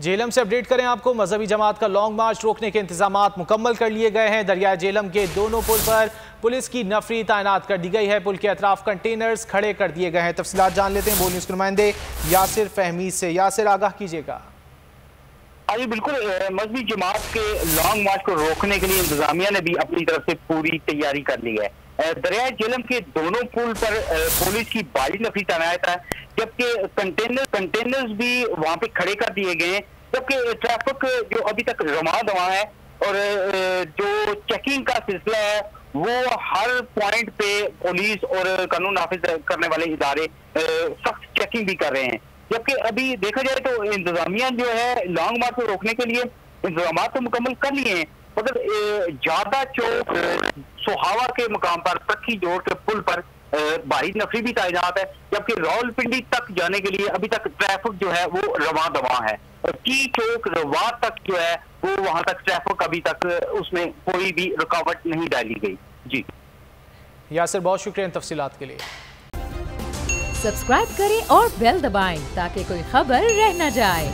جہلم سے اپڈیٹ کریں آپ کو مذہبی جماعت کا لانگ مارچ روکنے کے انتظامات مکمل کر لیے گئے ہیں۔ دریائے جہلم کے دونوں پل پر پولیس کی نفری تعینات کر دی گئی ہے۔ پل کے اطراف کنٹینرز کھڑے کر دیے گئے ہیں۔ تفصیلات جان لیتے ہیں بول نیوز کے نمائندے یاسر فہمی سے۔ یاسر، آگاہ کیجیے گا۔ جی بالکل، مذہبی جماعت کے لانگ مارچ کو روکنے کے لیے انتظامیہ نے بھی اپنی طرف سے پوری تیاری کر لی ہے۔ دریائے جہلم کے دونوں پل پر پولیس کی بھاری نفری تعینات ہے، جبکہ کنٹینرز بھی وہاں پہ کھڑے کر دیے گئے ہیں، جبکہ ٹریفک جو ابھی تک رواں دواں ہے اور جو چیکنگ کا سلسلہ ہے وہ ہر پوائنٹ پہ پولیس اور قانون نافذ کرنے والے ادارے سخت چیکنگ بھی کر رہے ہیں۔ جبکہ ابھی دیکھا جائے تو انتظامیہ جو ہے لانگ مارچ کو روکنے کے لیے انتظامات تو مکمل کر لیے ہیں، مگر جادہ چوک سہاوا کے مقام پر پکی جوڑ کے پل پر بھاری نفری بھی تعینات ہے، جبکہ راول پنڈی تک جانے کے لیے ابھی تک ٹریفک جو ہے وہ رواں دواں ہے، اور ٹی چوک رواں تک جو ہے وہ وہاں تک ٹریفک ابھی تک اس میں کوئی بھی رکاوٹ نہیں ڈالی گئی۔ جی یاسر، بہت شکریہ ان تفصیلات کے لیے۔ سبسکرائب کریں اور بیل دبائیں تاکہ کوئی خبر رہ نہ جائے۔